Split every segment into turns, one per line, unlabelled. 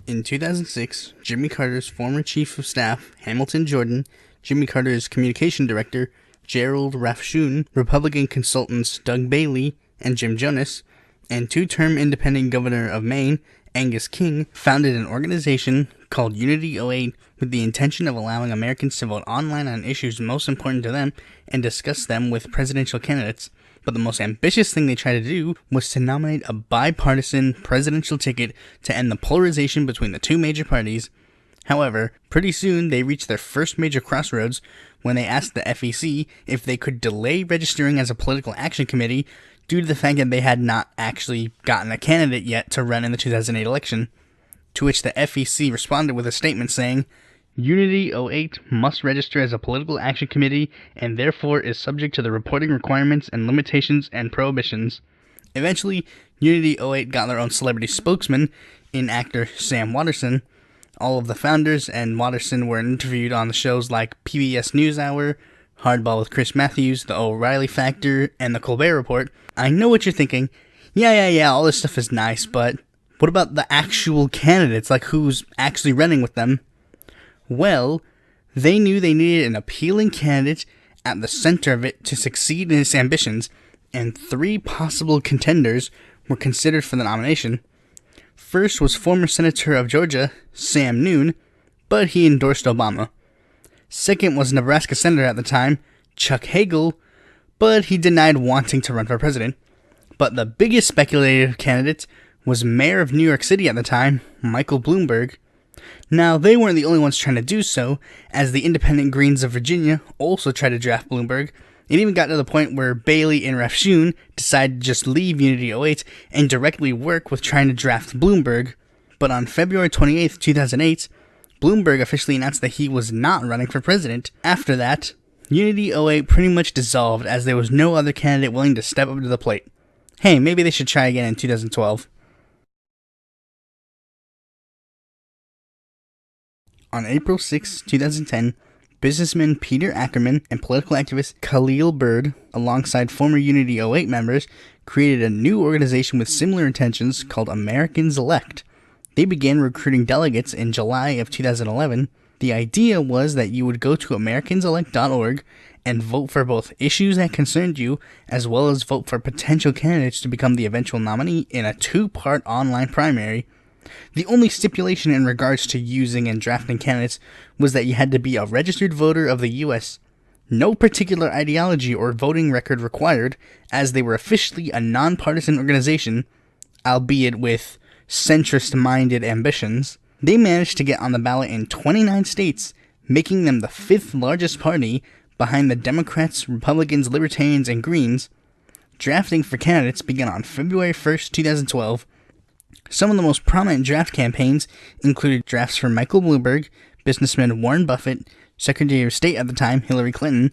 In 2006, Jimmy Carter's former chief of staff, Hamilton Jordan, Jimmy Carter's communication director, Gerald Rafshoon, Republican consultants Doug Bailey and Jim Jonas, and two-term independent governor of Maine, Angus King, founded an organization called Unity 08 with the intention of allowing Americans to vote online on issues most important to them and discuss them with presidential candidates. But the most ambitious thing they tried to do was to nominate a bipartisan presidential ticket to end the polarization between the two major parties. However, pretty soon they reached their first major crossroads when they asked the FEC if they could delay registering as a political action committee due to the fact that they had not actually gotten a candidate yet to run in the 2008 election. To which the FEC responded with a statement saying, Unity 08 must register as a political action committee and therefore is subject to the reporting requirements and limitations and prohibitions. Eventually, Unity 08 got their own celebrity spokesman in actor Sam Waterston. All of the founders and Waterston were interviewed on the shows like PBS NewsHour, Hardball with Chris Matthews, The O'Reilly Factor, and The Colbert Report. I know what you're thinking. Yeah, all this stuff is nice, but what about the actual candidates, like who's actually running with them? Well, they knew they needed an appealing candidate at the center of it to succeed in its ambitions, and three possible contenders were considered for the nomination. First was former Senator of Georgia, Sam Nunn, but he endorsed Obama. Second was Nebraska Senator at the time, Chuck Hagel, but he denied wanting to run for president. But the biggest speculated candidate was Mayor of New York City at the time, Michael Bloomberg. Now, they weren't the only ones trying to do so, as the Independent Greens of Virginia also tried to draft Bloomberg. It even got to the point where Bailey and Rafshoon decided to just leave Unity 08 and directly work with trying to draft Bloomberg. But on February 28, 2008, Bloomberg officially announced that he was not running for president. After that, Unity 08 pretty much dissolved as there was no other candidate willing to step up to the plate. Hey, maybe they should try again in 2012. On April 6, 2010, businessman Peter Ackerman and political activist Khalil Bird, alongside former Unity 08 members, created a new organization with similar intentions called Americans Elect. They began recruiting delegates in July of 2011. The idea was that you would go to americanselect.org and vote for both issues that concerned you, as well as vote for potential candidates to become the eventual nominee in a two-part online primary. The only stipulation in regards to using and drafting candidates was that you had to be a registered voter of the U.S. No particular ideology or voting record required, as they were officially a nonpartisan organization, albeit with centrist-minded ambitions. They managed to get on the ballot in 29 states, making them the fifth largest party behind the Democrats, Republicans, Libertarians, and Greens. Drafting for candidates began on February 1st, 2012. Some of the most prominent draft campaigns included drafts for Michael Bloomberg, businessman Warren Buffett, Secretary of State at the time, Hillary Clinton,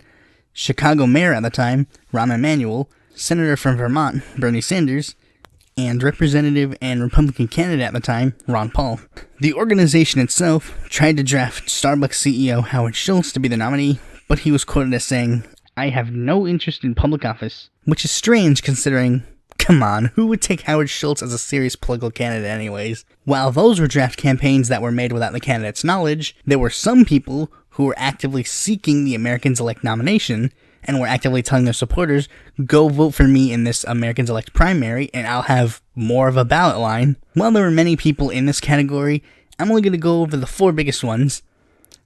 Chicago Mayor at the time, Rahm Emanuel, Senator from Vermont, Bernie Sanders, and Representative and Republican candidate at the time, Ron Paul. The organization itself tried to draft Starbucks CEO Howard Schultz to be the nominee, but he was quoted as saying, "I have no interest in public office," which is strange considering, come on, who would take Howard Schultz as a serious political candidate anyways? While those were draft campaigns that were made without the candidate's knowledge, there were some people who were actively seeking the Americans Elect nomination and were actively telling their supporters, go vote for me in this Americans Elect primary and I'll have more of a ballot line. While there were many people in this category, I'm only going to go over the four biggest ones.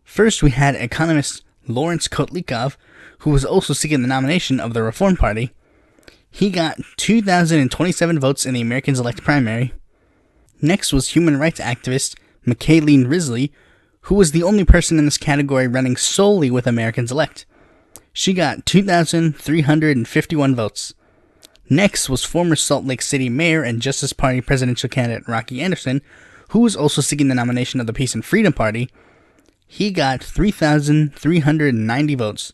First, we had economist Lawrence Kotlikov, who was also seeking the nomination of the Reform Party. He got 2,027 votes in the Americans Elect primary. Next was human rights activist Michaeline Risley, who was the only person in this category running solely with Americans Elect. She got 2,351 votes. Next was former Salt Lake City Mayor and Justice Party presidential candidate Rocky Anderson, who was also seeking the nomination of the Peace and Freedom Party. He got 3,390 votes.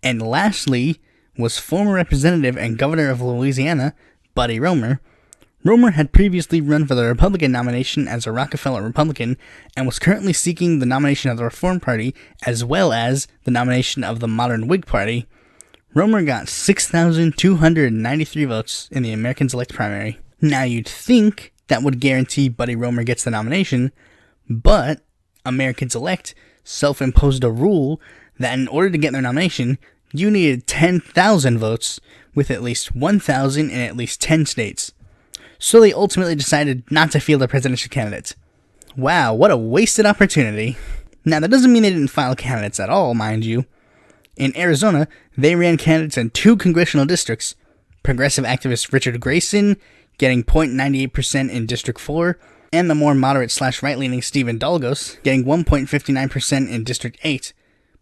And lastly was former Representative and Governor of Louisiana, Buddy Roemer. Roemer had previously run for the Republican nomination as a Rockefeller Republican and was currently seeking the nomination of the Reform Party as well as the nomination of the Modern Whig Party. Roemer got 6,293 votes in the Americans Elect primary. Now you'd think that would guarantee Buddy Roemer gets the nomination, But Americans Elect self-imposed a rule that in order to get their nomination, you needed 10,000 votes with at least 1,000 in at least 10 states. So they ultimately decided not to field a presidential candidate. Wow, what a wasted opportunity. Now, that doesn't mean they didn't file candidates at all, mind you. In Arizona, they ran candidates in 2 congressional districts. Progressive activist Richard Grayson getting 0.98% in District 4, and the more moderate/right-leaning Stephen Dalgos getting 1.59% in District 8.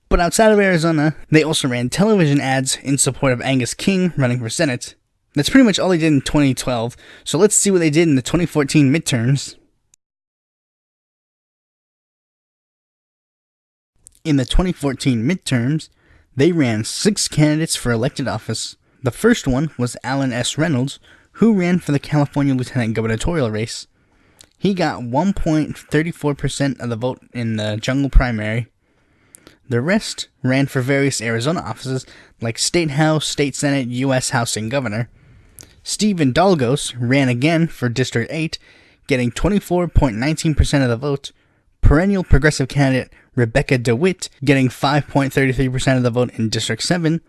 But outside of Arizona, they also ran television ads in support of Angus King running for Senate. That's pretty much all they did in 2012, so let's see what they did in the 2014 midterms. In the 2014 midterms, they ran 6 candidates for elected office. The first one was Alan S. Reynolds, who ran for the California Lieutenant Gubernatorial race. He got 1.34% of the vote in the jungle primary. The rest ran for various Arizona offices like State House, State Senate, U.S. House, and Governor. Stephen Dalgos ran again for District 8, getting 24.19% of the vote. Perennial progressive candidate Rebecca DeWitt getting 5.33% of the vote in District 7,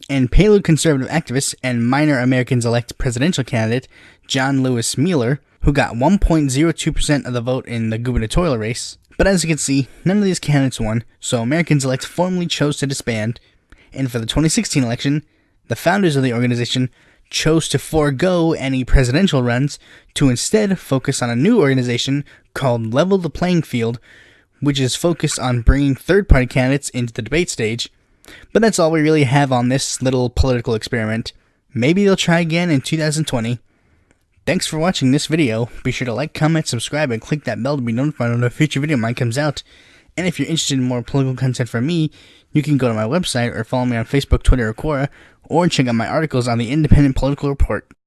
and Paleoconservative conservative activist and minor Americans Elect presidential candidate John Lewis Mueller, who got 1.02% of the vote in the gubernatorial race. But as you can see, none of these candidates won, so Americans Elect formally chose to disband, and for the 2016 election, the founders of the organization chose to forego any presidential runs to instead focus on a new organization called Level the Playing Field, which is focused on bringing third-party candidates into the debate stage. But that's all we really have on this little political experiment. Maybe they'll try again in 2020. Thanks for watching this video. Be sure to like, comment, subscribe, and click that bell to be notified when a future video of mine comes out. And if you're interested in more political content from me, you can go to my website or follow me on Facebook, Twitter, or Quora, or check out my articles on the Independent Political Report.